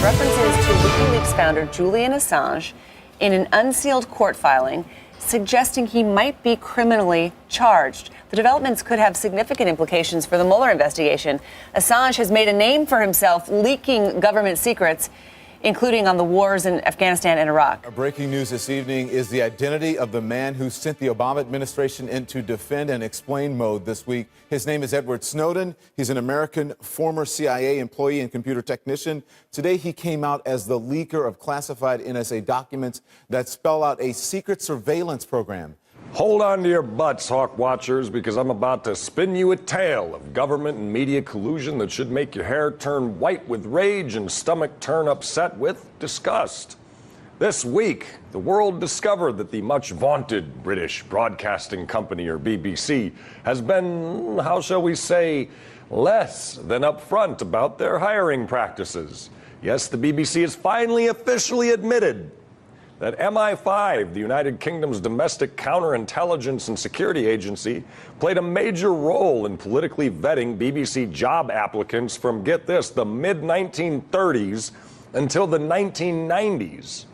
references to WikiLeaks founder Julian Assange in an unsealed court filing, suggesting he might be criminally charged. The developments could have significant implications for the Mueller investigation. Assange has made a name for himself leaking government secrets, including on the wars in Afghanistan and Iraq. Our breaking news this evening is the identity of the man who sent the Obama administration into defend and explain mode this week. His name is Edward Snowden. He's an American former CIA employee and computer technician. Today, he came out as the leaker of classified NSA documents that spell out a secret surveillance program. Hold on to your butts, Hawk Watchers, because I'm about to spin you a tale of government and media collusion that should make your hair turn white with rage and stomach turn upset with disgust. This week, the world discovered that the much vaunted British Broadcasting Company, or BBC, has been, how shall we say, less than upfront about their hiring practices. Yes, the BBC has finally officially admitted that MI5, the United Kingdom's domestic counterintelligence and security agency, played a major role in politically vetting BBC job applicants from, get this, the mid-1930s until the 1990s.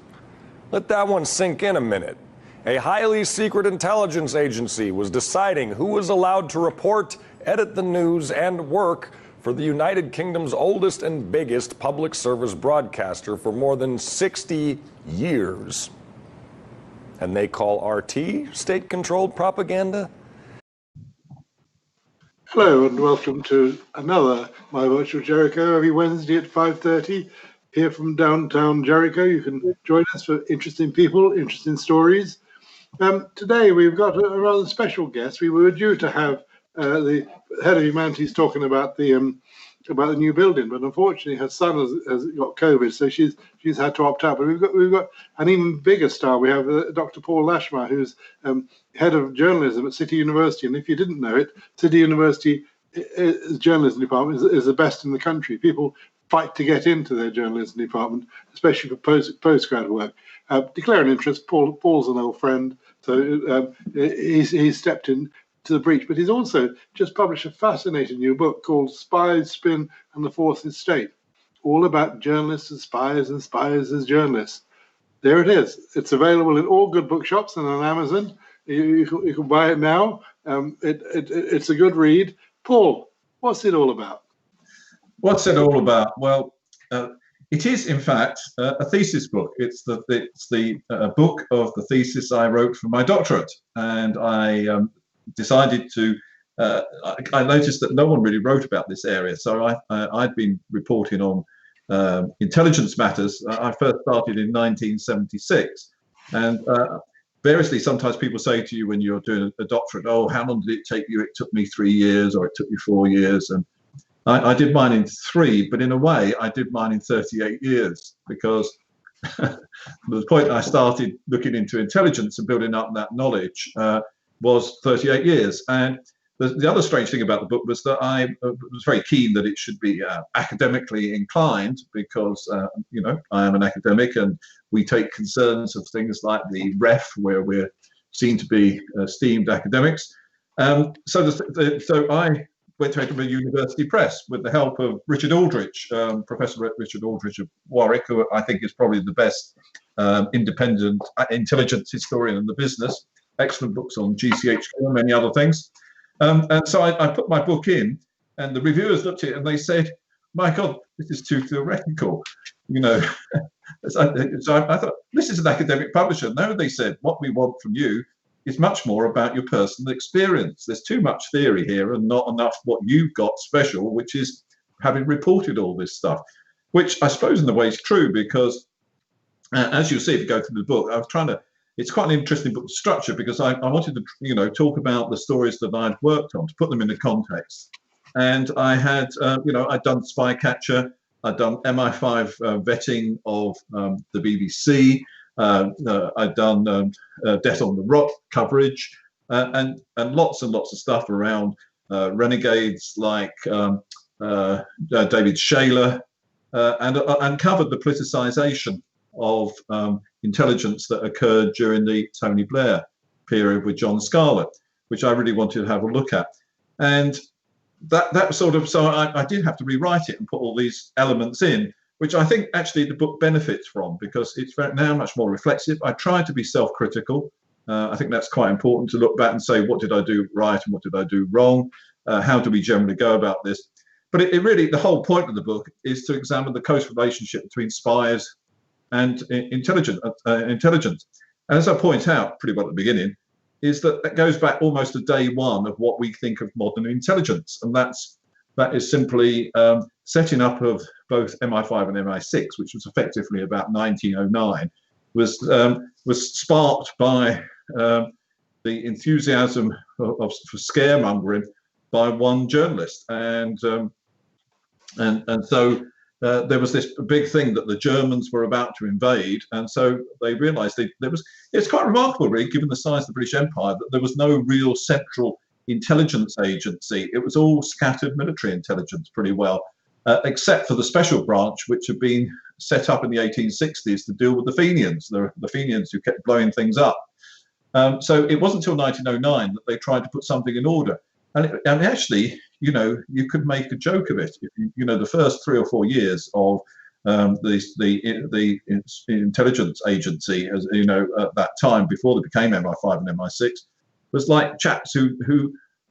Let that one sink in a minute. A highly secret intelligence agency was deciding who was allowed to report, edit the news, and work for the United Kingdom's oldest and biggest public service broadcaster for more than 60 years. And they call RT state-controlled propaganda? Hello and welcome to another My Virtual Jericho every Wednesday at 5:30 here from downtown Jericho. You can join us for interesting people, interesting stories. Today we've got a rather special guest. We were due to have the head of humanities talking about the new building, but unfortunately her son has got COVID, so she's had to opt out. But we've got an even bigger star. We have Dr. Paul Lashmar, who's head of journalism at City University. And if you didn't know it, City University journalism department is the best in the country. People fight to get into their journalism department, especially for postgrad work. Declare an interest. Paul's an old friend, so he's stepped in to the breach, but he's also just published a fascinating new book called Spies, Spin and the Fourth Estate, all about journalists as spies and spies as journalists. There it is. It's available in all good bookshops and on Amazon. You can buy it now. It's a good read. Paul, what's it all about? What's it all about? Well, it is, in fact, a thesis book. It's the book of the thesis I wrote for my doctorate, and I decided to. I noticed that no one really wrote about this area, so I'd been reporting on intelligence matters. I first started in 1976, and variously, sometimes people say to you when you're doing a doctorate, "Oh, how long did it take you?" It took me 3 years, or it took me 4 years, and I did mine in 3, but in a way, I did mine in 38 years because the point I started looking into intelligence and building up that knowledge was 38 years. And the other strange thing about the book was that I was very keen that it should be academically inclined because, I am an academic and we take concerns of things like the ref, where we're seen to be esteemed academics. So I went to Edinburgh University Press with the help of Richard Aldrich, Professor Richard Aldrich of Warwick, who I think is probably the best independent intelligence historian in the business. Excellent books on GCHQ and many other things. And so I put my book in, and the reviewers looked at it and they said, "My God, this is too theoretical." So I thought, this is an academic publisher. No, they said, what we want from you is much more about your personal experience. There's too much theory here and not enough what you've got special, which is having reported all this stuff, which I suppose in a way is true because, as you'll see if you go through the book, I was trying to. It's quite an interesting book structure because I wanted to, talk about the stories that I'd worked on, to put them in the context. And I had, I'd done Spy Catcher, I'd done MI5 vetting of the BBC, I'd done Death on the Rock coverage, and lots and lots of stuff around renegades like David Shayler, and covered the politicization of intelligence that occurred during the Tony Blair period with John Scarlett, which I really wanted to have a look at. And that sort of, so I did have to rewrite it and put all these elements in. which I think actually the book benefits from, because it's now much more reflexive. I try to be self-critical. I think that's quite important, to look back and say, what did I do right and what did I do wrong? How do we generally go about this? But it really, the whole point of the book is to examine the close relationship between spies and intelligence. And as I point out pretty well at the beginning, is that goes back almost to day one of what we think of modern intelligence. And that is simply setting up of both MI5 and MI6, which was effectively about 1909, was sparked by the enthusiasm for scaremongering by one journalist, and so there was this big thing that the Germans were about to invade, and so they realised it's quite remarkable, really, given the size of the British Empire, that there was no real central intelligence agency. It was all scattered military intelligence, pretty well, except for the special branch, which had been set up in the 1860s to deal with the Fenians, the Fenians who kept blowing things up. So it wasn't until 1909 that they tried to put something in order. And actually, you could make a joke of it. The first 3 or 4 years of the intelligence agency, as at that time, before they became MI5 and MI6, was like chaps who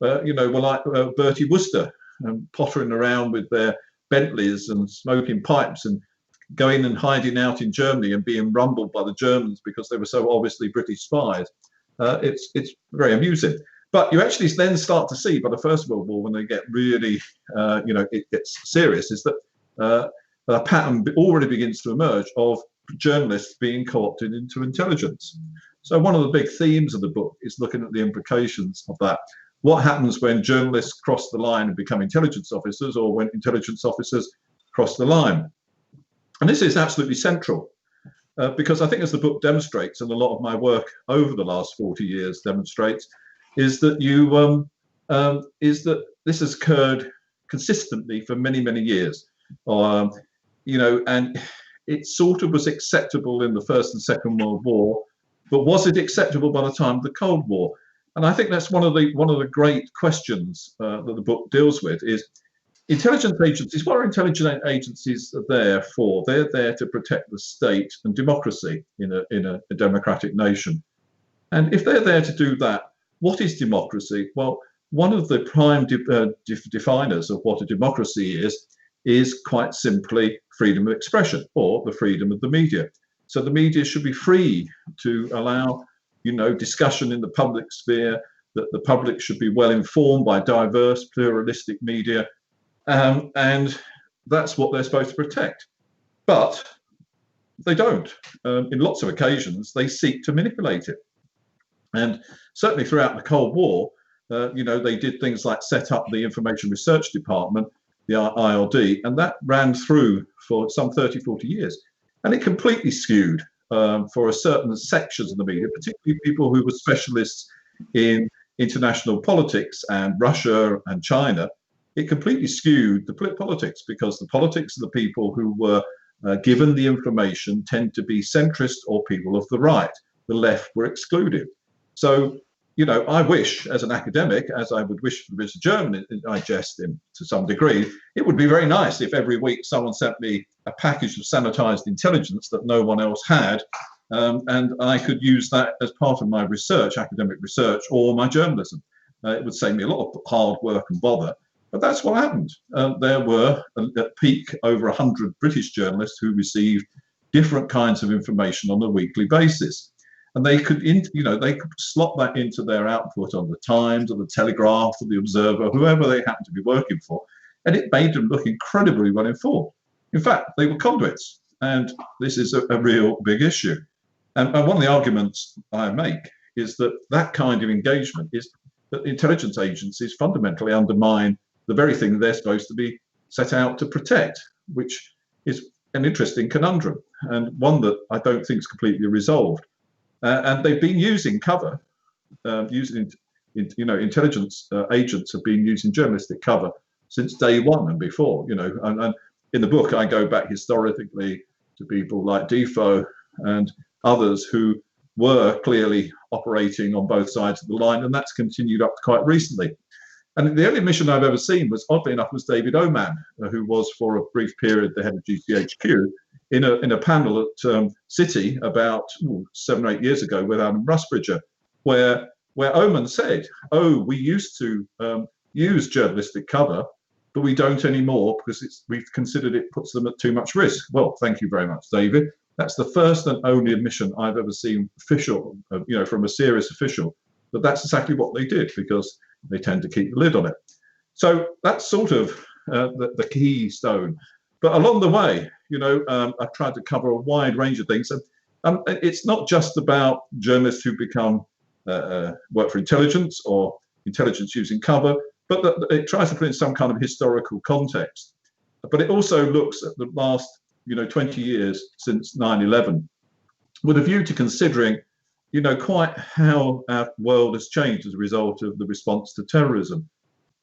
were like Bertie Wooster, pottering around with their Bentleys and smoking pipes and going and hiding out in Germany and being rumbled by the Germans because they were so obviously British spies. It's very amusing. But you actually then start to see, by the First World War, when they get really, it gets serious, is that a pattern already begins to emerge of journalists being co-opted into intelligence. So one of the big themes of the book is looking at the implications of that. What happens when journalists cross the line and become intelligence officers, or when intelligence officers cross the line? And this is absolutely central, because I think, as the book demonstrates, and a lot of my work over the last 40 years demonstrates, is that this has occurred consistently for many, many years. And it sort of was acceptable in the First and Second World War, but was it acceptable by the time of the Cold War? And I think that's one of the great questions that the book deals with, is intelligence agencies. What are intelligence agencies there for? They're there to protect the state and democracy in a democratic nation. And if they're there to do that, what is democracy? Well, one of the prime definers of what a democracy is quite simply freedom of expression, or the freedom of the media. So the media should be free to allow, discussion in the public sphere, that the public should be well informed by diverse, pluralistic media, and that's what they're supposed to protect. But they don't. In lots of occasions, they seek to manipulate it. And certainly throughout the Cold War, they did things like set up the Information Research Department, the IRD, and that ran through for some 30, 40 years. And it completely skewed for a certain sections of the media, particularly people who were specialists in international politics and Russia and China. It completely skewed the politics, because the politics of the people who were given the information tend to be centrist or people of the right. The left were excluded. So, I wish, as an academic, as I would wish for the British German, I jest in to some degree, it would be very nice if every week someone sent me a package of sanitized intelligence that no one else had, and I could use that as part of my research, academic research, or my journalism. It would save me a lot of hard work and bother. But that's what happened. There were, at peak, over 100 British journalists who received different kinds of information on a weekly basis. And they could, they could slot that into their output on the Times or the Telegraph or the Observer, whoever they happened to be working for, and it made them look incredibly well informed. In fact, they were conduits, and this is a real big issue. And one of the arguments I make is that kind of engagement is that intelligence agencies fundamentally undermine the very thing they're supposed to be set out to protect, which is an interesting conundrum, and one that I don't think is completely resolved. And they've been using cover, intelligence agents have been using journalistic cover since day one and before, and in the book I go back historically to people like Defoe and others who were clearly operating on both sides of the line, and that's continued up to quite recently. And the only mission I've ever seen was, oddly enough, was David Oman, who was for a brief period the head of GCHQ, in a panel at City about 7 or 8 years ago with Alan Rusbridger, where Oman said, "Oh, we used to use journalistic cover, but we don't anymore because we've considered it puts them at too much risk." Well, thank you very much, David. That's the first and only admission I've ever seen official, from a serious official, but that's exactly what they did because they tend to keep the lid on it. So that's sort of the keystone. But along the way, I've tried to cover a wide range of things. And it's not just about journalists who become work for intelligence or intelligence using cover, but it tries to put in some kind of historical context. But it also looks at the last 20 years since 9/11 with a view to considering quite how our world has changed as a result of the response to terrorism.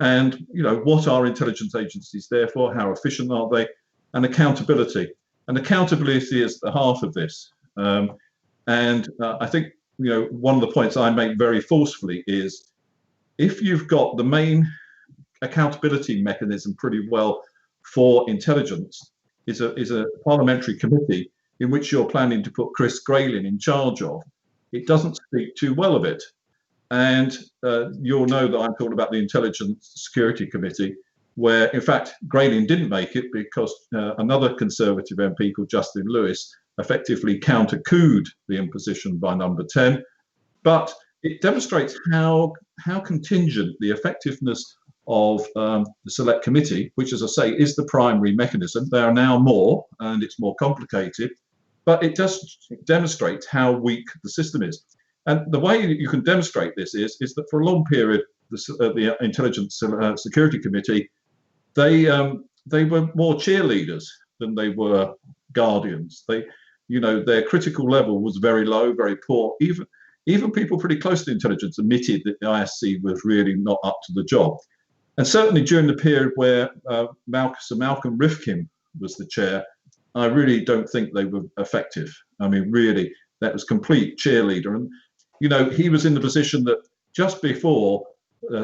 And, what are intelligence agencies there for? How efficient are they? And accountability. And accountability is the heart of this. I think, one of the points I make very forcefully is if you've got the main accountability mechanism pretty well for intelligence is a parliamentary committee in which you're planning to put Chris Grayling in charge of, it doesn't speak too well of it. And you'll know that I'm talking about the Intelligence Security Committee, where, in fact, Grayling didn't make it because another Conservative MP called Justin Lewis effectively counter-couped the imposition by number 10. But it demonstrates how contingent the effectiveness of the Select Committee, which, as I say, is the primary mechanism. There are now more, and it's more complicated. But it does demonstrate how weak the system is. And the way that you can demonstrate this is that for a long period, the Intelligence Security Committee, they were more cheerleaders than they were guardians. Their critical level was very low, very poor. Even people pretty close to intelligence admitted that the ISC was really not up to the job. And certainly during the period where Sir Malcolm Rifkin was the chair, I really don't think they were effective. I mean, really, that was complete cheerleader. And, he was in the position that just before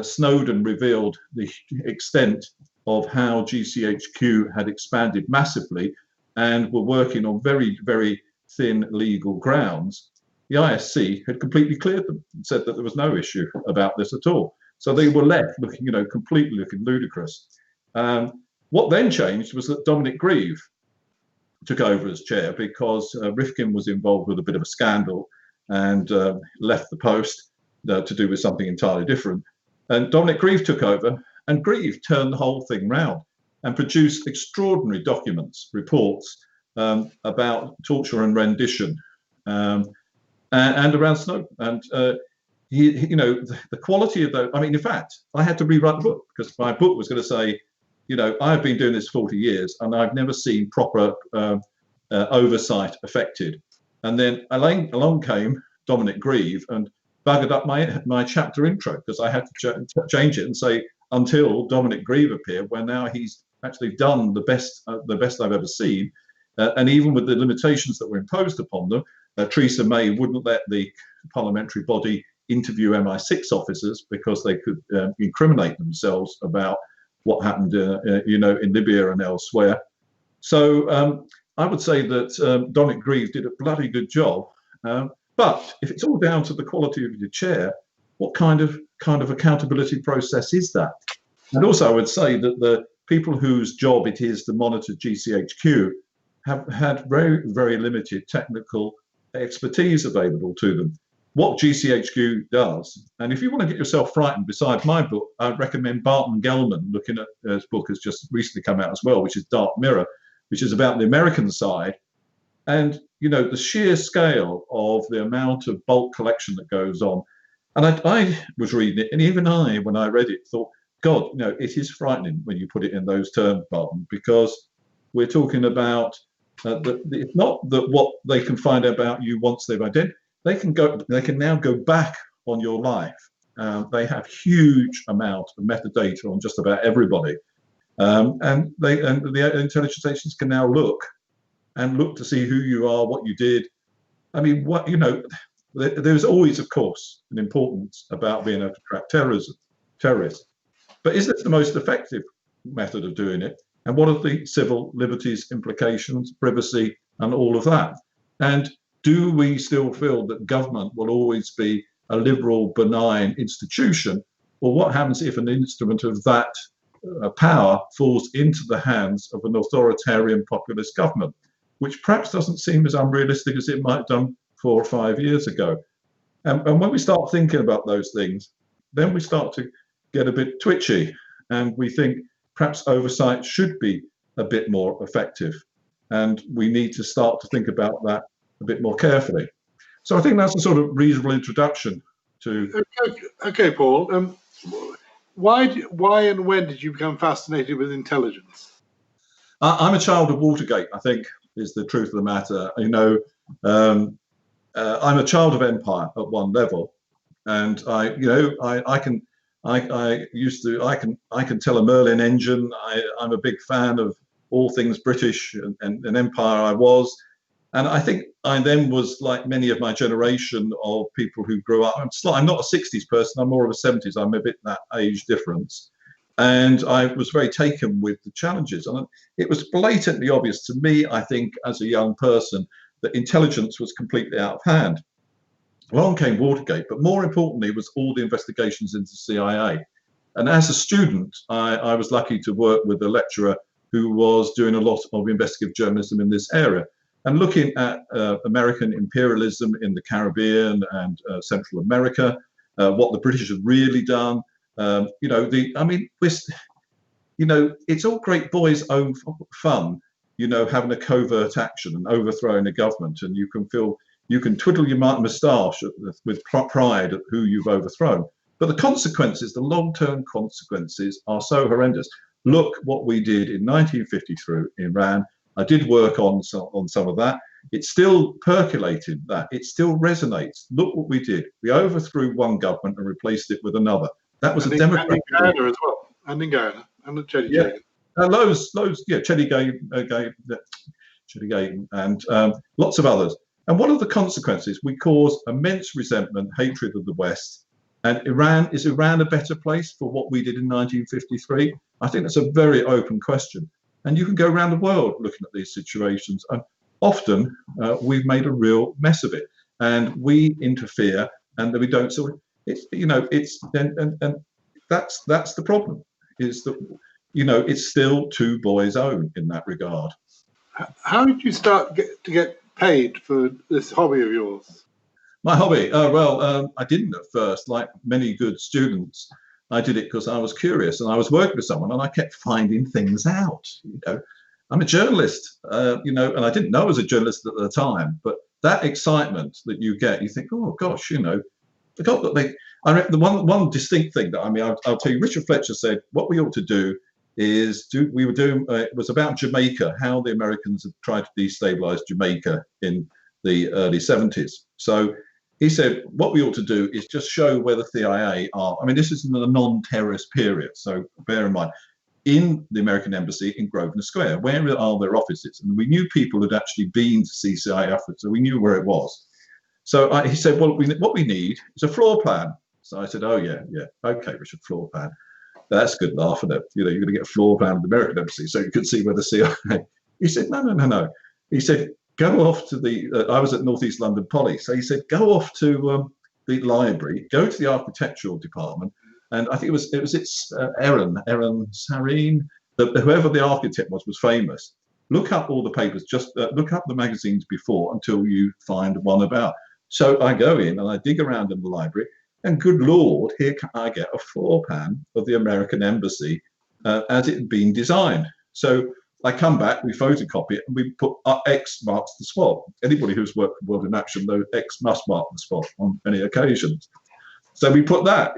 Snowden revealed the extent of how GCHQ had expanded massively and were working on very, very thin legal grounds, the ISC had completely cleared them and said that there was no issue about this at all. So they were left looking, completely looking ludicrous. What then changed was that Dominic Grieve took over as chair because Rifkin was involved with a bit of a scandal and left the post to do with something entirely different. And Dominic Grieve took over, and Grieve turned the whole thing round and produced extraordinary documents, reports about torture and rendition and around Snowden. And the quality of those. I mean, in fact, I had to rewrite the book because my book was going to say, I've been doing this 40 years and I've never seen proper oversight effected. And then along came Dominic Grieve and buggered up my chapter intro because I had to change it and say until Dominic Grieve appeared, where now he's actually done the best I've ever seen. And even with the limitations that were imposed upon them, Theresa May wouldn't let the parliamentary body interview MI6 officers because they could incriminate themselves about what happened, in Libya and elsewhere. So I would say that Dominic Grieve did a bloody good job. But if it's all down to the quality of your chair, what kind of accountability process is that? And also, I would say that the people whose job it is to monitor GCHQ have had very, very limited technical expertise available to them. What GCHQ does, and if you want to get yourself frightened, besides my book, I'd recommend Barton Gellman looking at his book has just recently come out as well, which is Dark Mirror, which is about the American side. And, the sheer scale of the amount of bulk collection that goes on. And I was reading it, and even when I read it, thought, God, it is frightening when you put it in those terms, Barton, because we're talking about it's not that what they can find out about you once they've identified. They can now go back on your life. They have huge amount of metadata on just about everybody, and the intelligence agencies can now look to see who you are, what you did. I mean, there's always, of course, an importance about being able to track terrorists, But is this the most effective method of doing it? And what are the civil liberties implications, privacy, and all of that? And do we still feel that government will always be a liberal, benign institution? Or what happens if an instrument of that power falls into the hands of an authoritarian populist government, which perhaps doesn't seem as unrealistic as it might have done 4 or 5 years ago? And when we start thinking about those things, then we start to get a bit twitchy, and we think perhaps oversight should be a bit more effective. And we need to start to think about that a bit more carefully. So I think that's a sort of reasonable introduction to. Okay, Paul. Why and when did you become fascinated with intelligence? I'm a child of Watergate, I think, is the truth of the matter. You know, I'm a child of empire at one level, and I can tell a Merlin engine. I'm a big fan of all things British and empire I was. And I think I then was like many of my generation of people who grew up. I'm not a 60s person, I'm more of a 70s. I'm a bit that age difference. And I was very taken with the challenges. And it was blatantly obvious to me, I think, as a young person, that intelligence was completely out of hand. Along came Watergate, but more importantly was all the investigations into the CIA. And as a student, I was lucky to work with a lecturer who was doing a lot of investigative journalism in this area, and looking at American imperialism in the Caribbean and Central America, what the British had really done. It's all great boys' own fun, having a covert action and overthrowing a government, and you can twiddle your moustache with pride at who you've overthrown. But the consequences, the long-term consequences, are so horrendous. Look what we did in 1953 in Iran. I did work on some of that. It's still percolating, that. It still resonates. Look what we did. We overthrew one government and replaced it with another. That was a democratic. And in Guyana as well. And in Guyana. And the Chedi yeah. Loads, Chedi and lots of others. And what are the consequences? We cause immense resentment, hatred of the West. And is Iran a better place for what we did in 1953? I think that's a very open question. And you can go around the world looking at these situations, and often we've made a real mess of it, and we interfere, and we don't. So it's that's the problem. Is that it's still two boys' own in that regard. How did you start to get paid for this hobby of yours? My hobby? I didn't at first, like many good students. I did it because I was curious, and I was working with someone, and I kept finding things out. I'm a journalist, and I didn't know I was a journalist at the time. But that excitement that you get, you think, oh gosh, forgot that I reckon the one distinct thing that I'll tell you. Richard Fletcher said what we ought to do is it was about Jamaica, how the Americans had tried to destabilize Jamaica in the early 70s. So he said, what we ought to do is just show where the CIA are. This is in a non-terrorist period, so bear in mind, in the American embassy in Grosvenor Square, where are their offices? And we knew people had actually been to see CIA offices, so we knew where it was. So he said, well, what we need is a floor plan. So I said, oh, yeah, okay, Richard, floor plan. That's good, laugh at it. You're going to get a floor plan of the American embassy so you can see where the CIA. He said, no. He said, go off to I was at North East London Poly. So he said, go off to the library, go to the architectural department. And I think it's Erin Sareen, whoever the architect was famous. Look up all the papers, just look up the magazines before until you find one about. So I go in and I dig around in the library, and good Lord, here I get a floor plan of the American embassy as it had been designed. So I come back, we photocopy it, and we put X marks the spot. Anybody who's worked for World in Action knows X must mark the spot on many occasions. So we put that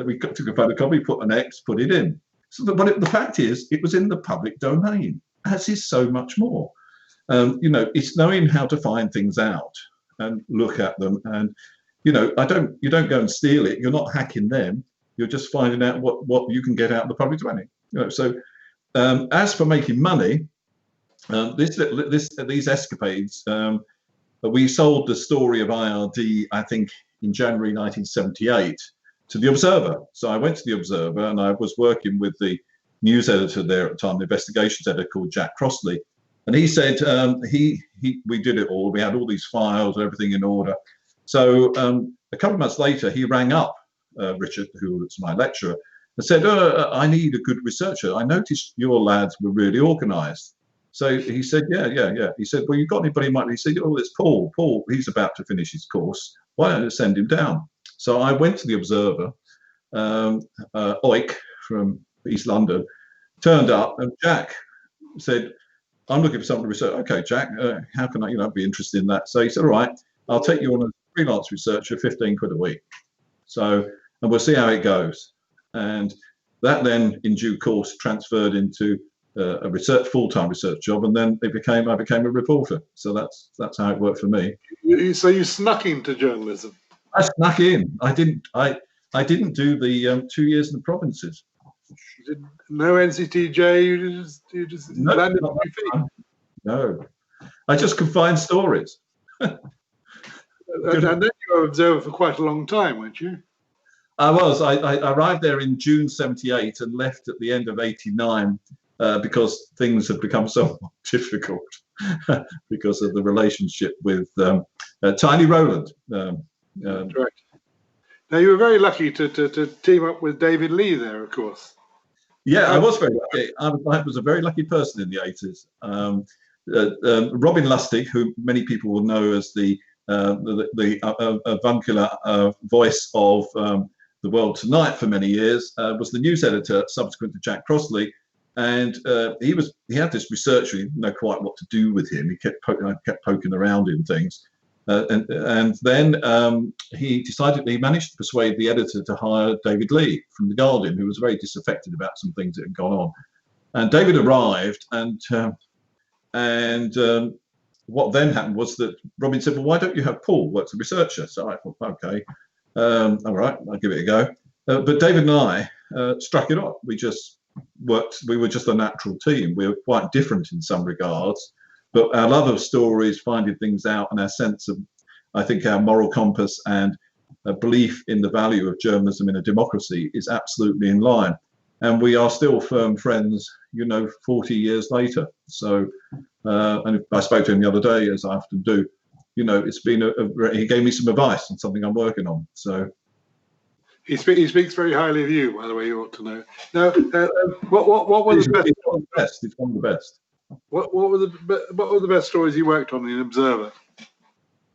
we took a photocopy, put an X, put it in. So the fact is, it was in the public domain, as is so much more. It's knowing how to find things out and look at them. And, you don't go and steal it. You're not hacking them. You're just finding out what you can get out of the public domain. So as for making money, these escapades, we sold the story of IRD, I think, in January 1978 to the Observer. So I went to the Observer, and I was working with the news editor there at the time, the investigations editor called Jack Crossley. And he said we did it all. We had all these files, everything in order. So a couple of months later, he rang up Richard, who was my lecturer, and said, I need a good researcher. I noticed your lads were really organised. So he said, yeah. He said, well, you got anybody in mind? He said, oh, it's Paul. Paul, he's about to finish his course. Why don't you send him down? So I went to the Observer. Oik from East London turned up, and Jack said, I'm looking for someone to research. Okay, Jack, how can I, be interested in that? So he said, all right, I'll take you on as a freelance researcher, 15 quid a week. So, and we'll see how it goes. And that then, in due course, transferred into a full-time research job, and then I became a reporter. So that's how it worked for me. So you snuck into journalism? I snuck in. I didn't do the 2 years in the provinces. No NCTJ. You just landed on your feet. No, I just confined stories. And then you were Observer for quite a long time, weren't you? I was. I arrived there in June '78 and left at the end of '89 because things had become so difficult because of the relationship with Tiny Rowland. Right. Now, you were very lucky to team up with David Lee there, of course. Yeah, I was very lucky. I was a very lucky person in the 80s. Robin Lustig, who many people will know as the avuncular voice of The World Tonight for many years, was the news editor subsequent to Jack Crossley. And he had this researcher, he didn't know quite what to do with him. He kept poking around in things. And then he managed to persuade the editor to hire David Lee from The Guardian, who was very disaffected about some things that had gone on. And David arrived, and what then happened was that Robin said, well, why don't you have Paul work as a researcher? So I thought, okay, all right, I'll give it a go. But David and I struck it up. We just worked, we were just a natural team. We were quite different in some regards. But our love of stories, finding things out, and our sense of, I think, our moral compass and a belief in the value of journalism in a democracy is absolutely in line. And we are still firm friends, 40 years later. So, and I spoke to him the other day, as I often do. It's been he gave me some advice on something I'm working on. So. He speaks very highly of you, by the way. You ought to know. Now, what were the best? He's one of the best. He's one of the best. What were the best stories you worked on in Observer?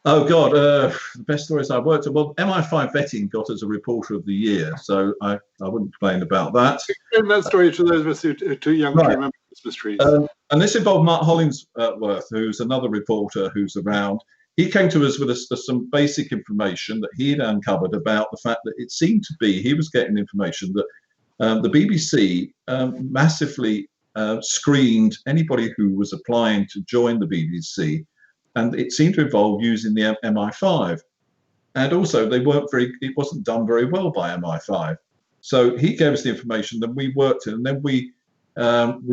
Oh God, the best stories I worked on. Well, MI5 vetting got us a Reporter of the Year, so I wouldn't complain about that. Explain that story to those of us who are too young to remember Christmas trees. And this involved Mark Hollingsworth, who's another reporter who's around. He came to us with some basic information that he had uncovered about the fact that it seemed to be he was getting information that the BBC massively screened anybody who was applying to join the BBC, and it seemed to involve using the MI5. And also, it wasn't done very well by MI5. So he gave us the information, then we worked it, and then we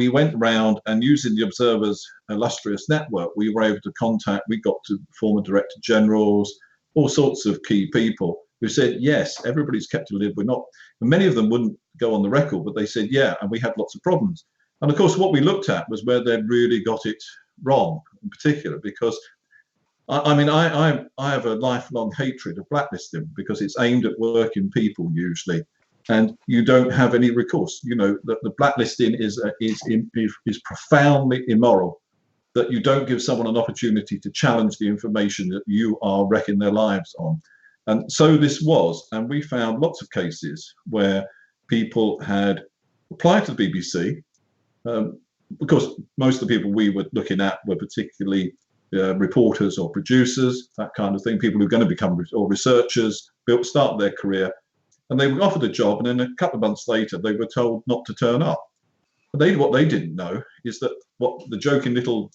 went round, and using the Observer's illustrious network, we were able to we got to former director generals, all sorts of key people who said, yes, everybody's kept a lid. We're not, and many of them wouldn't go on the record, but they said, yeah, and we had lots of problems. And of course, what we looked at was where they'd really got it wrong, in particular, because I have a lifelong hatred of blacklisting because it's aimed at working people usually, and you don't have any recourse. The blacklisting is profoundly immoral. That you don't give someone an opportunity to challenge the information that you are wrecking their lives on. And so this was, and we found lots of cases where people had applied to the BBC. Because most of the people we were looking at were particularly reporters or producers, that kind of thing, people who are going to become or researchers, start their career, and they were offered a job, and then a couple of months later they were told not to turn up. But what they didn't know is that what the joking little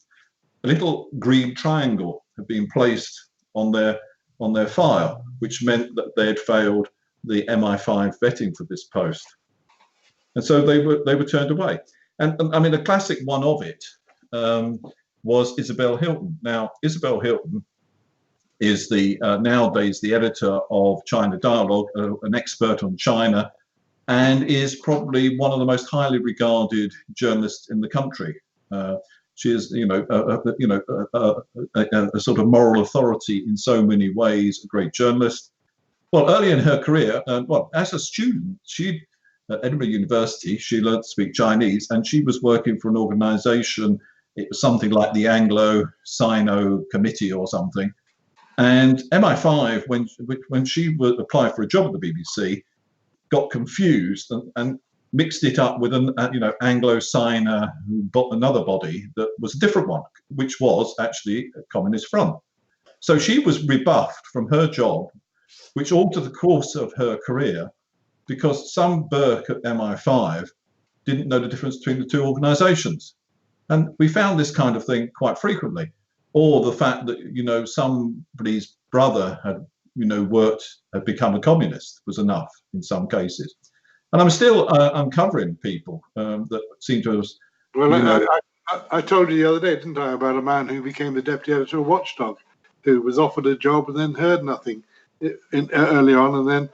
green triangle had been placed on their file, which meant that they had failed the MI5 vetting for this post, and so they were turned away. And I mean, the classic one of it was Isabel Hilton. Now, Isabel Hilton is the nowadays the editor of China Dialogue, an expert on China, and is probably one of the most highly regarded journalists in the country. She is, a sort of moral authority in so many ways, a great journalist. Well, early in her career, as a student, at Edinburgh University, she learned to speak Chinese, and she was working for an organization. It was something like the Anglo-Sino Committee or something. And MI5, when she would apply for a job at the BBC, got confused and mixed it up with an Anglo-Sino another body that was a different one, which was actually a Communist Front. So she was rebuffed from her job, which altered the course of her career, because some Burke at MI5 didn't know the difference between the two organizations. And we found this kind of thing quite frequently. Or the fact that, somebody's brother had become a communist was enough in some cases. And I'm still uncovering people that seem to have. Well, I told you the other day, didn't I, about a man who became the deputy editor of Watchdog, who was offered a job and then heard nothing early on, and then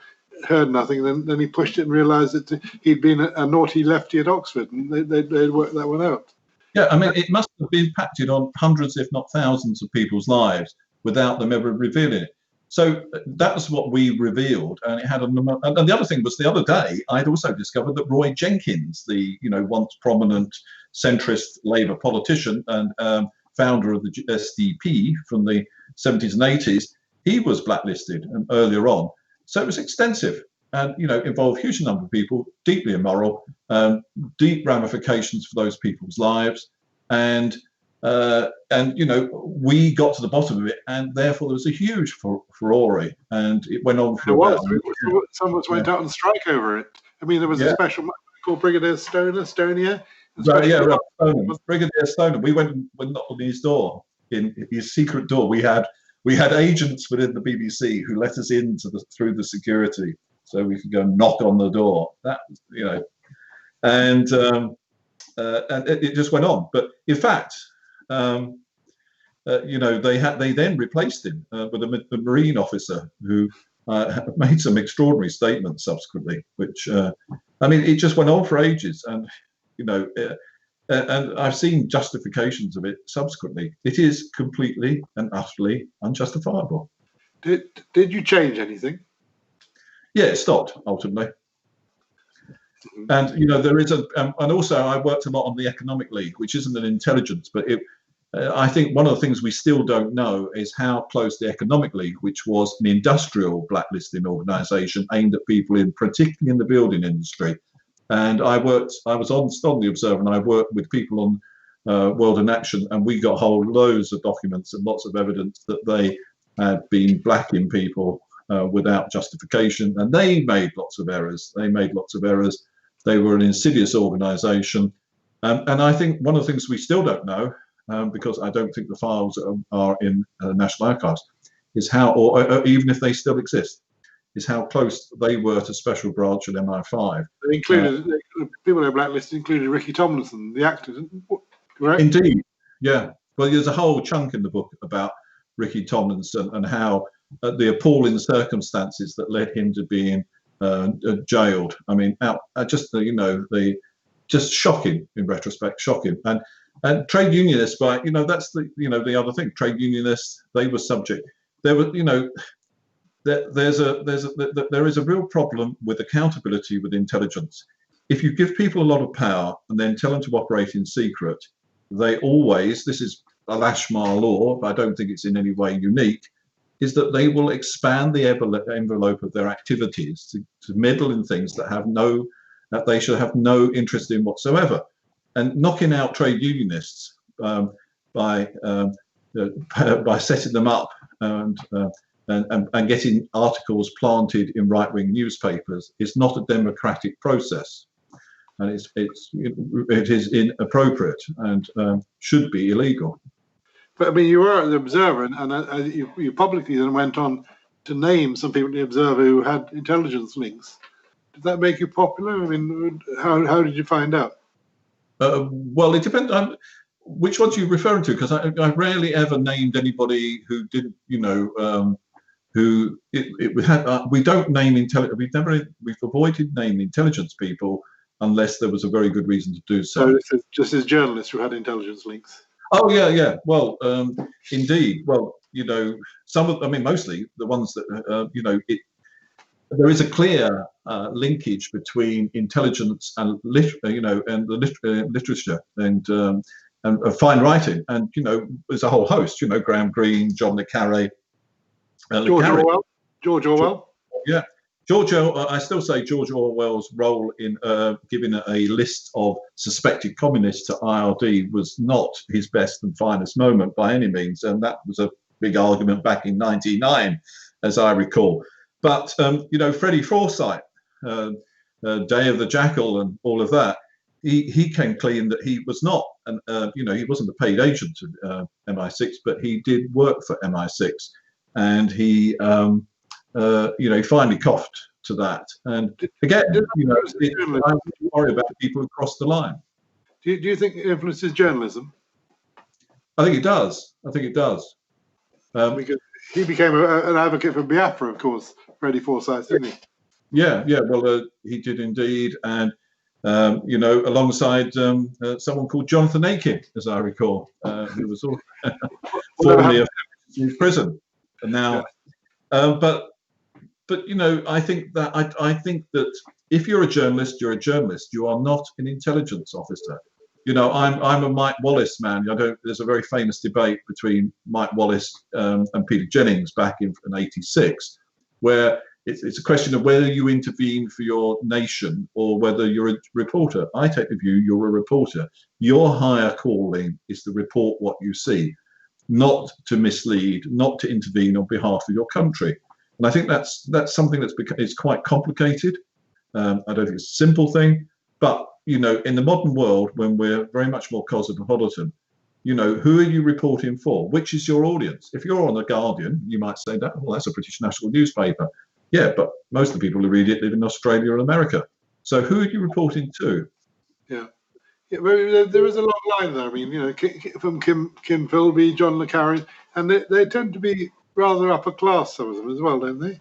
heard nothing. Then he pushed it and realised that he'd been a naughty lefty at Oxford, and they'd worked that one out. Yeah, I mean, it must have impacted on hundreds, if not thousands, of people's lives without them ever revealing it. So that was what we revealed, and it had and the other thing was, the other day I'd also discovered that Roy Jenkins, the once prominent centrist Labour politician and founder of the SDP from the 70s and 80s, he was blacklisted earlier on. So it was extensive and involved a huge number of people, deeply immoral, deep ramifications for those people's lives, and we got to the bottom of it, and therefore there was a huge furore, and it went on for a while. Some of us went out on strike over it. I mean, there was a special man called Brigadier Stoner. Brigadier Stoner. We went and knocked on his door, in his secret door. We had agents within the BBC who let us in through the security, so we could go and knock on the door. That and it just went on. But in fact, they then replaced him with a Marine officer who made some extraordinary statements subsequently, which it just went on for ages, and and I've seen justifications of it subsequently. It is completely and utterly unjustifiable. Did you change anything? Yeah, it stopped ultimately. And there is and also I worked a lot on the Economic League, which isn't an intelligence, but I think one of the things we still don't know is how close the Economic League, which was an industrial blacklisting organisation aimed at people particularly in the building industry. And I was on the Observer, and I worked with people on World in Action, and we got loads of documents and lots of evidence that they had been blacking people without justification, and they made lots of errors. They were an insidious organisation, and I think one of the things we still don't know, because I don't think the files are in National Archives, is how, or even if they still exist, is how close they were to Special Branch and MI5. They included people they blacklisted included Ricky Tomlinson, the actor, correct? Indeed, yeah. Well, there's a whole chunk in the book about Ricky Tomlinson and how the appalling circumstances that led him to being jailed. I mean, just shocking in retrospect, shocking. And trade unionists, that's the other thing. Trade unionists, they were subject. There were, there is a real problem with accountability with intelligence. If you give people a lot of power and then tell them to operate in secret, they always, this is a Lashmar law, but I don't think it's in any way unique, is that they will expand the envelope of their activities to meddle in things that they should have no interest in whatsoever. And knocking out trade unionists by setting them up and getting articles planted in right-wing newspapers is not a democratic process, and it is inappropriate and should be illegal. But I mean, you were at the Observer, and you publicly then went on to name some people at the Observer who had intelligence links. Did that make you popular? I mean, how did you find out? Well, it depends. which ones are you referring to? Because I rarely ever named anybody who didn't, who we don't name we've avoided naming intelligence people unless there was a very good reason to do so. So this is just as journalists who had intelligence links. Oh yeah. Well, indeed. Well, mostly the ones that there is a clear linkage between intelligence and literature and fine writing, and there's a whole host. Graham Greene, John le Carre. George Orwell. Yeah, I still say George Orwell's role in giving a list of suspected communists to IRD was not his best and finest moment by any means, and that was a big argument back in '99, as I recall. But Freddie Forsyth, Day of the Jackal, and all of that, he came clean that he was not, he wasn't a paid agent of MI6, but he did work for MI6. And he, finally coughed to that. And again, I worry about people who cross the line. Do you think it influences journalism? I think it does. Because he became an advocate for Biafra, of course, Freddie Forsyth, didn't he? Yeah. Well, he did indeed, and alongside someone called Jonathan Aiken, as I recall, who was formerly a in prison. Now, but I think that if you're a journalist, you're a journalist. You are not an intelligence officer. I'm a Mike Wallace man. There's a very famous debate between Mike Wallace and Peter Jennings back in '86, where it's a question of whether you intervene for your nation or whether you're a reporter. I take the view you're a reporter. Your higher calling is to report what you see, not to mislead, not to intervene on behalf of your country. And I think that's something it's quite complicated. I don't think it's a simple thing, but in the modern world, when we're very much more cosmopolitan, who are you reporting for? Which is your audience? If you're on The Guardian, you might say that's a British national newspaper. Yeah, but most of the people who read it live in Australia and America. So who are you reporting to? Yeah, there is a long line there. I mean, from Kim Philby, John le Carre, and they tend to be rather upper class, some of them as well, don't they?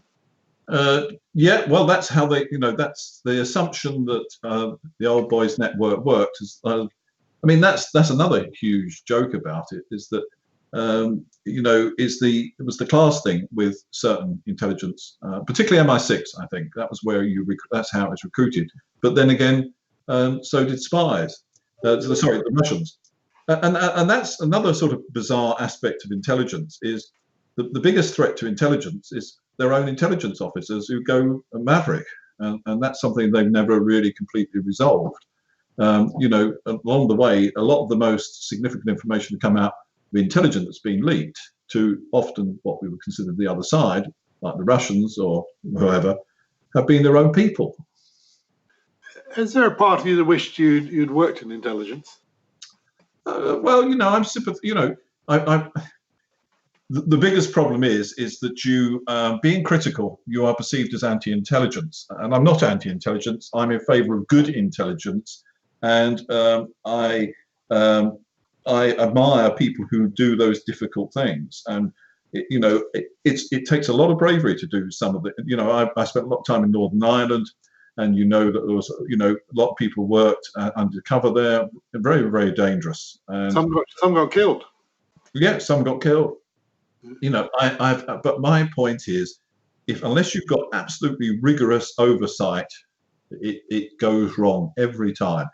Yeah, well, that's how that's the assumption that the Old Boys Network worked. That's another huge joke about it, is that it was the class thing with certain intelligence, particularly MI6. I think that was where that's how it was recruited. But then again, so did Spies. The Russians, and that's another sort of bizarre aspect of intelligence. Is the biggest threat to intelligence is their own intelligence officers who go maverick, and that's something they've never really completely resolved. Along the way, a lot of the most significant information to come out of intelligence that's been leaked to often what we would consider the other side, like the Russians or whoever, have been their own people. Is there a part of you that wished you'd worked in intelligence? I'm sympathetic. The biggest problem is that you, being critical, you are perceived as anti-intelligence, and I'm not anti-intelligence. I'm in favour of good intelligence, and I admire people who do those difficult things. And it takes a lot of bravery to do some of it. I spent a lot of time in Northern Ireland, and that there was a lot of people worked undercover there, very, very dangerous. And some got killed. Yeah, some got killed. But my point is, unless you've got absolutely rigorous oversight, it goes wrong every time.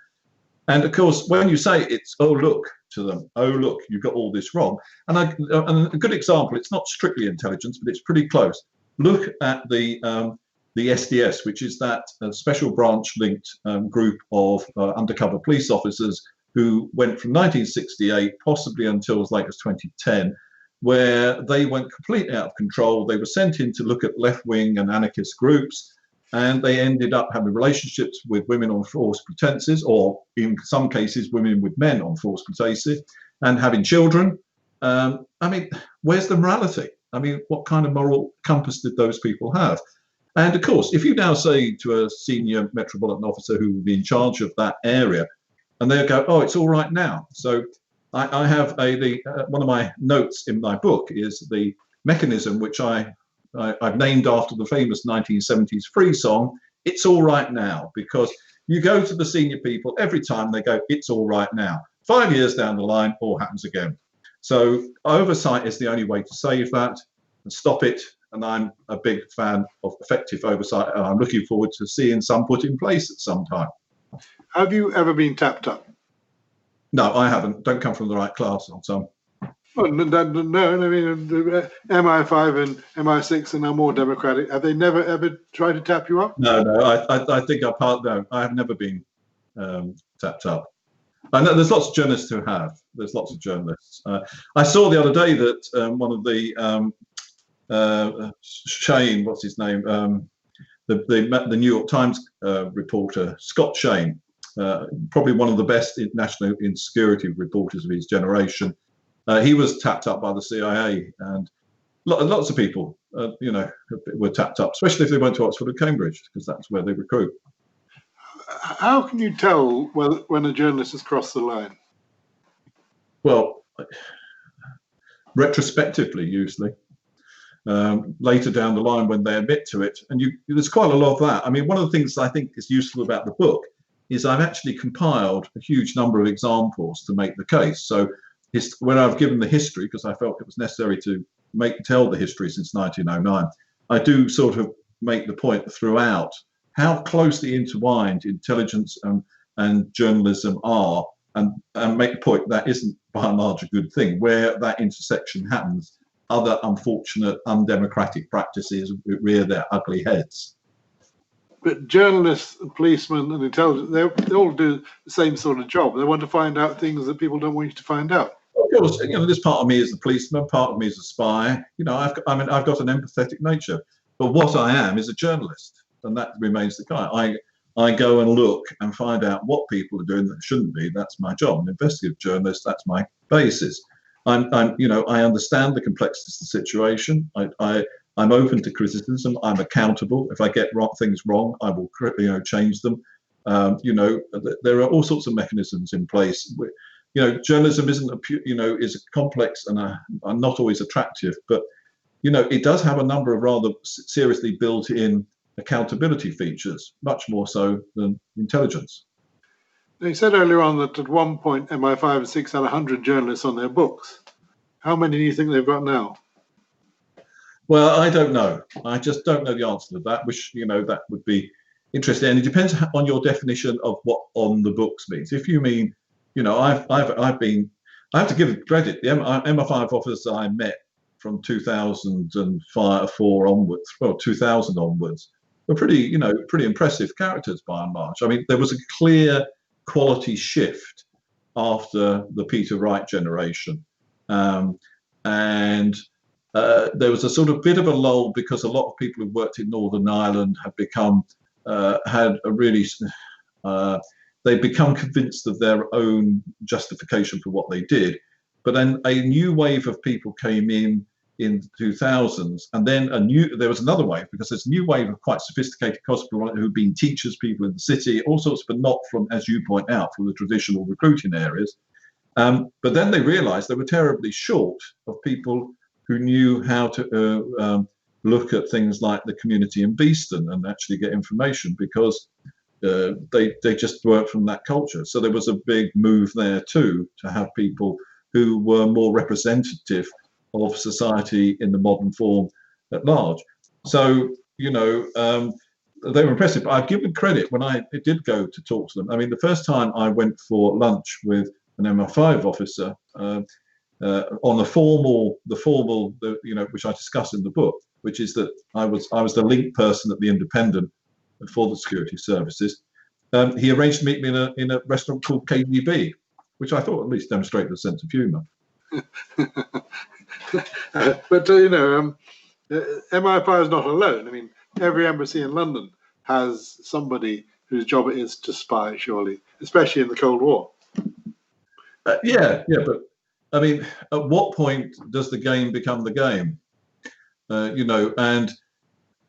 And of course, when you say it's, oh look to them, oh look, you've got all this wrong. And a good example, it's not strictly intelligence, but it's pretty close. Look at the SDS, which is that special branch linked group of undercover police officers who went from 1968 possibly until as late as 2010. Where they went completely out of control. They were sent in to look at left-wing and anarchist groups, and they ended up having relationships with women on false pretenses, or in some cases, women with men on false pretenses, and having children. Where's the morality? What kind of moral compass did those people have? And of course, if you now say to a senior metropolitan officer who will be in charge of that area, and they'll go, oh, it's all right now. So I have one of my notes in my book is the mechanism which I've named after the famous 1970s Free song, "It's All Right Now," because you go to the senior people every time they go, "It's all right now." 5 years down the line, all happens again. So oversight is the only way to save that and stop it. And I'm a big fan of effective oversight, and I'm looking forward to seeing some put in place at some time. Have you ever been tapped up? No, I haven't. Don't come from the right class on some. Well, no, I mean, the MI5 and MI6 are now more democratic. Have they never ever tried to tap you up? No, I think no, I have never been tapped up. I know there's lots of journalists who have. There's lots of journalists. I saw the other day that one of the Shane, what's his name? The New York Times reporter, Scott Shane, probably one of the best national insecurity reporters of his generation. He was tapped up by the CIA, and lots of people, were tapped up, especially if they went to Oxford or Cambridge, because that's where they recruit. How can you tell when a journalist has crossed the line? Well, retrospectively, usually. Later down the line when they admit to it, and there's quite a lot of that. I mean, one of the things I think is useful about the book is I've actually compiled a huge number of examples to make the case. So when I've given the history, because I felt it was necessary to tell the history since 1909, I do sort of make the point throughout how closely intertwined intelligence and journalism are, and make the point that isn't by and large a good thing. Where that intersection happens, other unfortunate, undemocratic practices rear their ugly heads. But journalists, policemen, and intelligence, they all do the same sort of job. They want to find out things that people don't want you to find out. Of course, this part of me is a policeman, part of me is a spy. I've got an empathetic nature, but what I am is a journalist, and that remains the guy. I go and look and find out what people are doing that shouldn't be. That's my job. An investigative journalist. That's my basis. I understand the complexities of the situation. I'm open to criticism. I'm accountable. If I get things wrong, I will change them. There are all sorts of mechanisms in place. Journalism is complex and not always attractive, but it does have a number of rather seriously built-in accountability features, much more so than intelligence. You said earlier on that at one point MI5 and 6 had 100 journalists on their books. How many do you think they've got now? Well, I don't know. I just don't know the answer to that, which, that would be interesting. And it depends on your definition of what on the books means. If you mean, I have to give credit. The MI5 officers I met from 2004 onwards, well, 2000 onwards, were pretty impressive characters by and large. I mean, there was a clear quality shift after the Peter Wright generation. And there was a sort of bit of a lull because a lot of people who worked in Northern Ireland had become they'd become convinced of their own justification for what they did. But then a new wave of people came in the 2000s, and then there was another wave, because there's a new wave of quite sophisticated people who've been teachers, people in the city, all sorts, but not from, as you point out, from the traditional recruiting areas. But then they realized they were terribly short of people who knew how to look at things like the community in Beeston and actually get information, because they just weren't from that culture. So there was a big move there too, to have people who were more representative of society in the modern form at large. So, they were impressive. I've given credit when I did go to talk to them. I mean, the first time I went for lunch with an MI5 officer on the formal, which I discuss in the book, which is that I was the link person at the Independent for the security services. He arranged to meet me in a restaurant called KGB, which I thought at least demonstrated a sense of humour. But MI5 is not alone. I mean, every embassy in London has somebody whose job it is to spy, surely, especially in the Cold War. Yeah, but I mean, at what point does the game become the game? And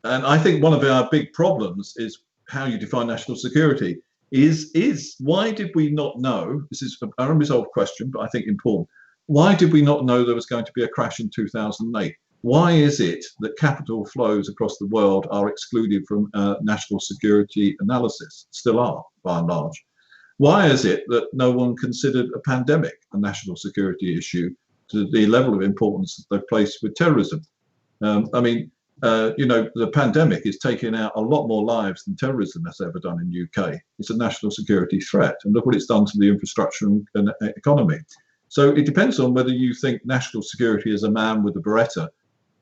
I think one of our big problems is how you define national security. is why did we not know? This is an unresolved question, but I think important. Why did we not know there was going to be a crash in 2008? Why is it that capital flows across the world are excluded from national security analysis? Still are, by and large. Why is it that no one considered a pandemic a national security issue to the level of importance that they've placed with terrorism? The pandemic is taking out a lot more lives than terrorism has ever done in the UK. It's a national security threat, and look what it's done to the infrastructure and economy. So it depends on whether you think national security is a man with a Beretta,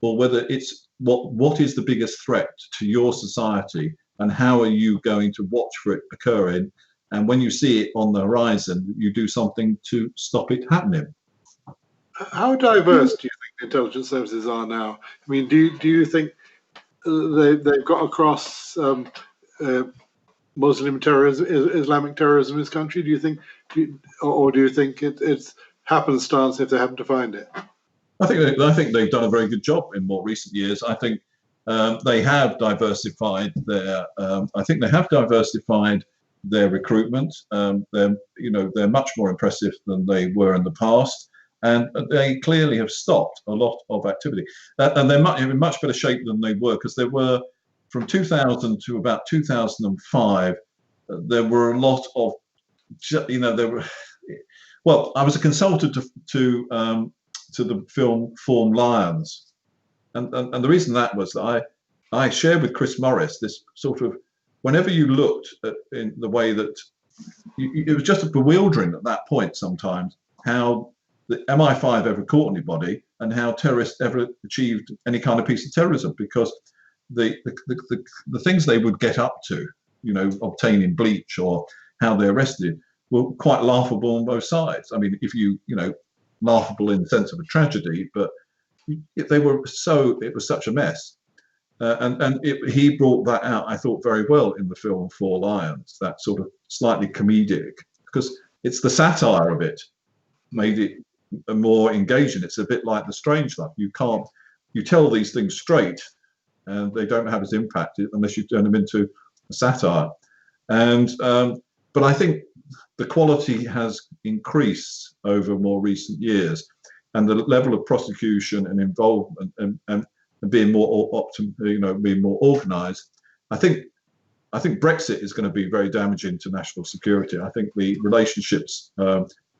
or whether it's what is the biggest threat to your society, and how are you going to watch for it occurring, and when you see it on the horizon, you do something to stop it happening. How diverse do you think the intelligence services are now? I mean, do you think they've got across Muslim terrorism, Islamic terrorism in this country? Do you think, or do you think it's happenstance if they happen to find it? I think they've done a very good job in more recent years. I think they have diversified their. Recruitment. They're much more impressive than they were in the past. And they clearly have stopped a lot of activity. And they're in much better shape than they were, because there were, from 2000 to about 2005, there were a lot of, I was a consultant to the film Form Lions. And the reason that was that I shared with Chris Morris this sort of, whenever you looked at in the way that, it was just bewildering at that point sometimes, how the MI5 ever caught anybody and how terrorists ever achieved any kind of piece of terrorism, because the things they would get up to, obtaining bleach or how they arrested, were quite laughable on both sides. I mean, if laughable in the sense of a tragedy, but it was such a mess. He brought that out, I thought, very well in the film Four Lions, that sort of slightly comedic, because it's the satire of it made it more engaging. It's a bit like The Strangelove. You tell these things straight and they don't have as impact unless you turn them into a satire. But I think the quality has increased over more recent years, and the level of prosecution and involvement and being more being more organised. I think Brexit is going to be very damaging to national security. I think the relationships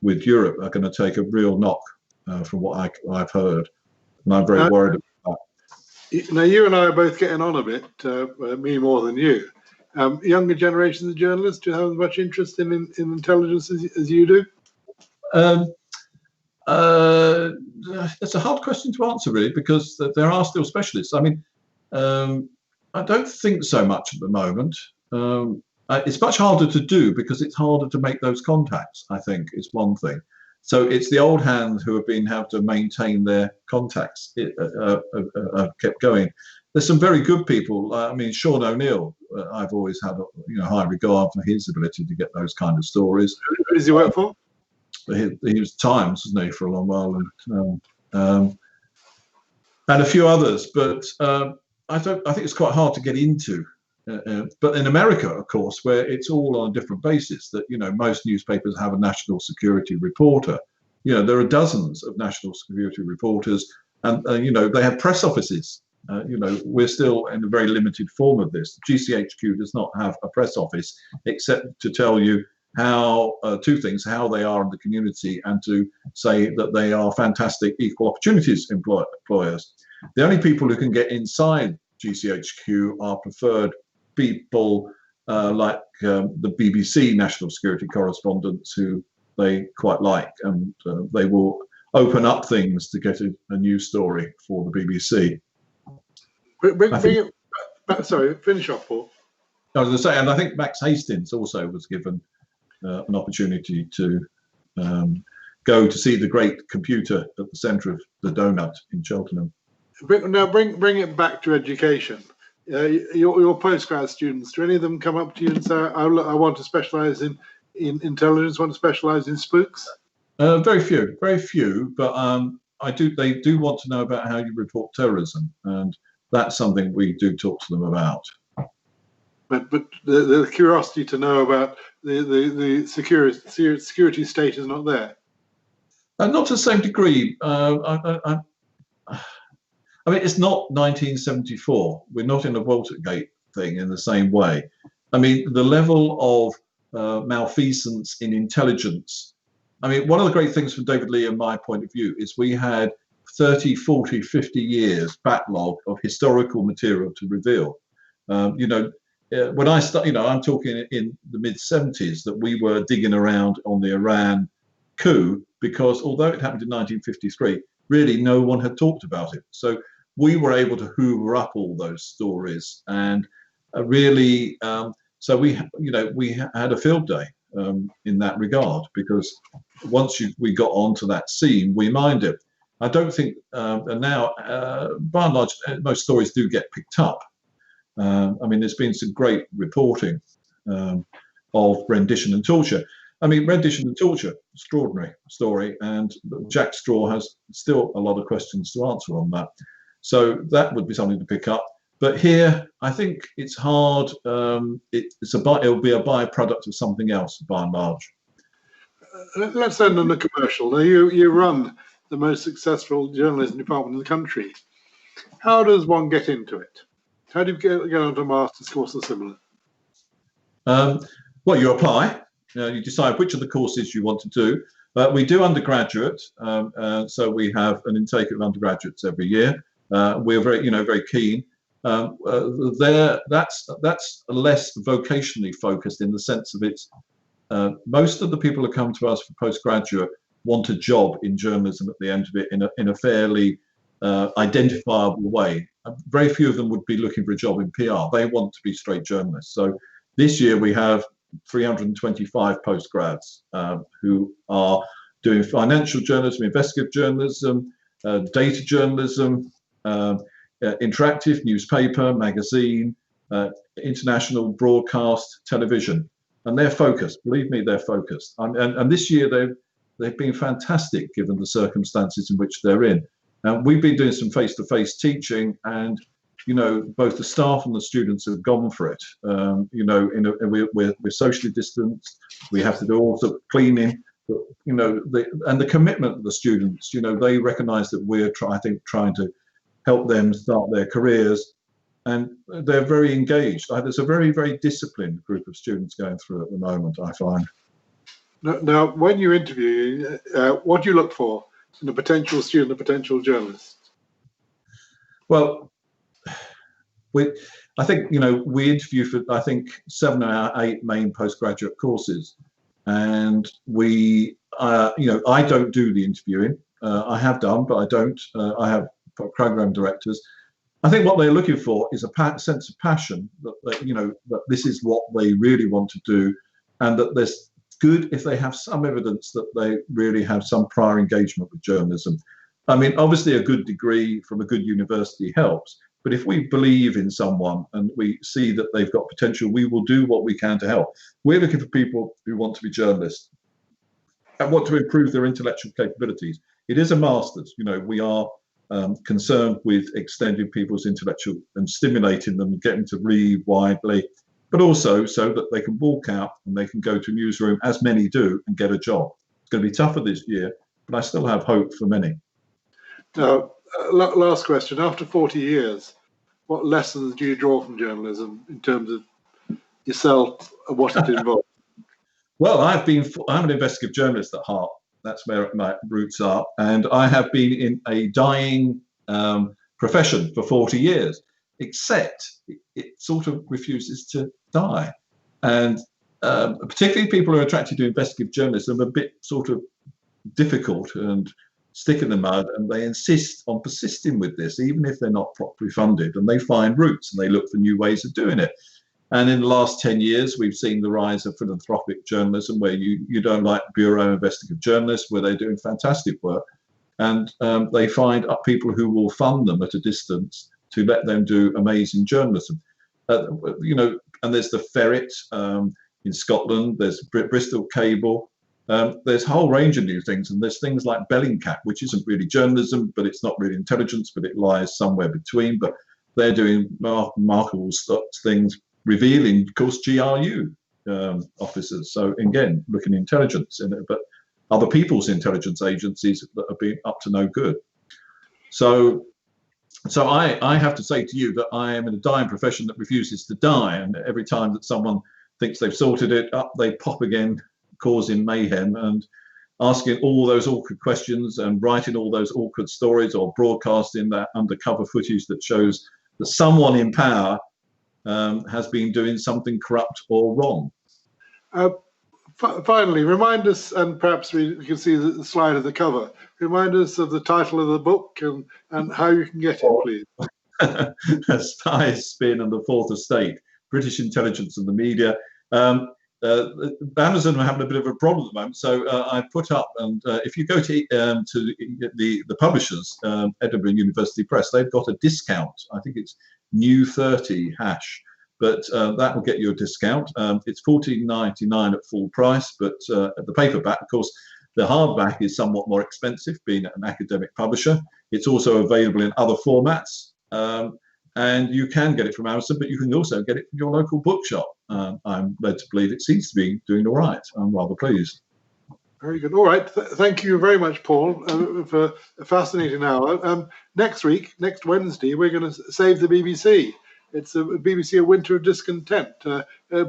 with Europe are going to take a real knock from what I've heard, and I'm very worried about that. Now, you and I are both getting on a bit, me more than you. Younger generations of journalists, do you have as much interest in intelligence as you do? It's a hard question to answer, really, because there are still specialists. I mean, I don't think so much at the moment. It's much harder to do because it's harder to make those contacts, I think, is one thing. So it's the old hands who have to maintain their contacts, kept going. There's some very good people. I mean, Sean O'Neill, I've always had high regard for his ability to get those kind of stories. Who does he work for? He was Times, wasn't he, for a long while, and a few others. But I think it's quite hard to get into. But in America, of course, where it's all on a different basis, that most newspapers have a national security reporter. There are dozens of national security reporters, and they have press offices. We're still in a very limited form of this. GCHQ does not have a press office except to tell you how two things: how they are in the community, and to say that they are fantastic equal opportunities employers. The only people who can get inside GCHQ are preferred people like the BBC national security correspondents, who they quite like, and they will open up things to get a news story for the BBC. Sorry, finish off, Paul. I was going to say, and I think Max Hastings also was given an opportunity to go to see the great computer at the centre of the donut in Cheltenham. Now bring it back to education. Your postgrad students, do any of them come up to you and say, I want to specialise in intelligence, want to specialise in spooks? Very few, but they do want to know about how you report terrorism, and that's something we do talk to them about. but the curiosity to know about the security state is not there. Not to the same degree. I mean, it's not 1974. We're not in a Watergate thing in the same way. I mean, the level of malfeasance in intelligence. I mean, one of the great things from David Lee and my point of view is we had 30, 40, 50 years backlog of historical material to reveal. When I start, I'm talking in the mid 70s that we were digging around on the Iran coup, because although it happened in 1953, really no one had talked about it. So we were able to hoover up all those stories, and really, so we had a field day in that regard, because once we got onto that scene, we mined it. I don't think, and now, by and large, most stories do get picked up. I mean, there's been some great reporting of rendition and torture. I mean, rendition and torture, extraordinary story, and Jack Straw has still a lot of questions to answer on that. So that would be something to pick up. But here, I think it's hard. It'll be a byproduct of something else, by and large. Let's end on a commercial. Now, you run the most successful journalism department in the country. How does one get into it? How do you get onto a master's course or similar? Well, you apply. You decide which of the courses you want to do. We do undergraduate, so we have an intake of undergraduates every year. We're very keen. That's less vocationally focused in the sense of it's most of the people who come to us for postgraduate want a job in journalism at the end of it in a fairly identifiable way. Very few of them would be looking for a job in PR. They want to be straight journalists. So this year we have 325 postgrads who are doing financial journalism, investigative journalism, data journalism, interactive newspaper, magazine, international broadcast, television, and they're focused. Believe me, they're focused. And this year they've been fantastic given the circumstances in which they're in. And we've been doing some face-to-face teaching, and both the staff and the students have gone for it. We're socially distanced. We have to do all sorts of cleaning. But, and the commitment of the students. They recognise that we're trying to help them start their careers, and they're very engaged. There's a very, very disciplined group of students going through at the moment, I find. Now, when you interview, what do you look for in a potential student, a potential journalist? Well, I think we interview for 7 or 8 main postgraduate courses, and I don't do the interviewing. I have done, but I don't. I have program directors. I think what they're looking for is a sense of passion that this is what they really want to do, and that there's good if they have some evidence that they really have some prior engagement with journalism. I mean, obviously a good degree from a good university helps, but if we believe in someone and we see that they've got potential, we will do what we can to help. We're looking for people who want to be journalists and want to improve their intellectual capabilities. It is a master's. We are concerned with extending people's intellectual and stimulating them and getting to read widely, but also so that they can walk out and they can go to a newsroom, as many do, and get a job. It's going to be tougher this year, but I still have hope for many. Now, last question. After 40 years, what lessons do you draw from journalism in terms of yourself and what it involves? Well, I'm an investigative journalist at heart. That's where my roots are. And I have been in a dying profession for 40 years, except it sort of refuses to die. And particularly people who are attracted to investigative journalism are a bit sort of difficult and stick in the mud, and they insist on persisting with this, even if they're not properly funded, and they find routes and they look for new ways of doing it. And in the last 10 years, we've seen the rise of philanthropic journalism, where you don't like Bureau Investigative Journalists, where they're doing fantastic work. And they find people who will fund them at a distance to let them do amazing journalism. And there's the Ferret in Scotland, there's Bristol Cable, there's a whole range of new things. And there's things like Bellingcat, which isn't really journalism, but it's not really intelligence, but it lies somewhere between. But they're doing remarkable things. revealing, of course, GRU officers. So again, looking at intelligence in it, but other people's intelligence agencies that have been up to no good. So I have to say to you that I am in a dying profession that refuses to die, and every time that someone thinks they've sorted it, up they pop again, causing mayhem and asking all those awkward questions and writing all those awkward stories or broadcasting that undercover footage that shows that someone in power has been doing something corrupt or wrong. Finally, remind us, and perhaps we can see the slide of the cover, remind us of the title of the book and how you can get it, please. Spies, Spin and the Fourth Estate, British Intelligence and the Media. Amazon are having a bit of a problem at the moment, so I put up, and if you go to the publishers, Edinburgh University Press, they've got a discount. I think it's new 30 hash, but that will get you a discount. It's $14.99 at full price, but at the paperback, of course, the hardback is somewhat more expensive, being an academic publisher. It's also available in other formats. And you can get it from Amazon, but you can also get it from your local bookshop. I'm led to believe it seems to be doing all right. I'm rather pleased. Very good. All right. Thank you very much, Paul, for a fascinating hour. Next week, next Wednesday, we're going to save the BBC. It's a BBC A Winter of Discontent,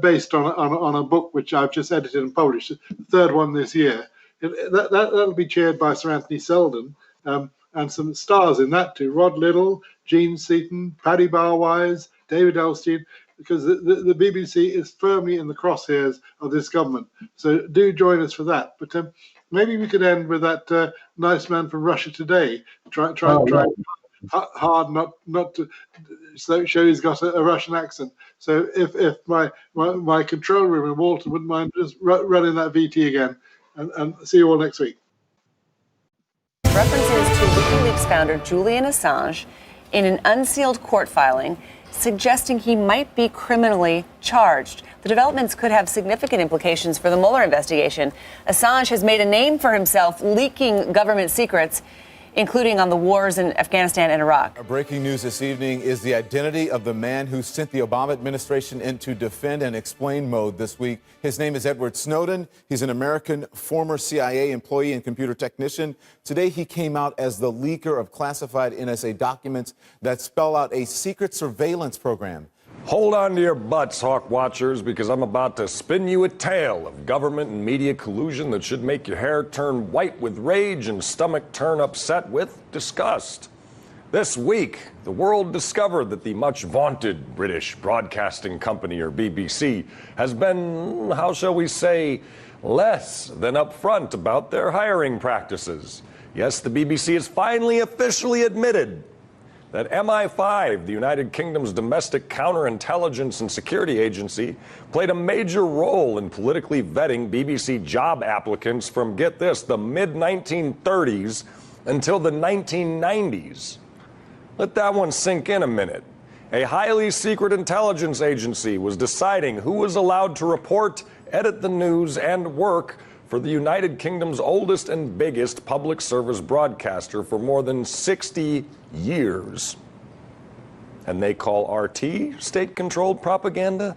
based on a book which I've just edited and published, the third one this year. That'll be chaired by Sir Anthony Selden, and some stars in that too: Rod Liddell, Gene Seaton, Paddy Barwise, David Elstein, because the BBC is firmly in the crosshairs of this government. So do join us for that. But maybe we could end with that nice man from Russia Today. Try hard not to show he's got a Russian accent. So if my control room in Walton wouldn't mind just running that VT again, and see you all next week. References to WikiLeaks founder Julian Assange in an unsealed court filing suggesting he might be criminally charged. The developments could have significant implications for the Mueller investigation. Assange has made a name for himself leaking government secrets, including on the wars in Afghanistan and Iraq. Our breaking news this evening is the identity of the man who sent the Obama administration into defend and explain mode this week. His name is Edward Snowden. He's an American former CIA employee and computer technician. Today, he came out as the leaker of classified NSA documents that spell out a secret surveillance program. Hold on to your butts, Hawk Watchers, because I'm about to spin you a tale of government and media collusion that should make your hair turn white with rage and stomach turn upset with disgust. This week, the world discovered that the much vaunted British broadcasting company, or BBC, has been, how shall we say, less than upfront about their hiring practices. Yes, the BBC has finally officially admitted that MI5, the United Kingdom's domestic counterintelligence and security agency, played a major role in politically vetting BBC job applicants from, get this, the mid-1930s until the 1990s. Let that one sink in a minute. A highly secret intelligence agency was deciding who was allowed to report, edit the news, and work for the United Kingdom's oldest and biggest public service broadcaster for more than 60 years. And they call RT state-controlled propaganda?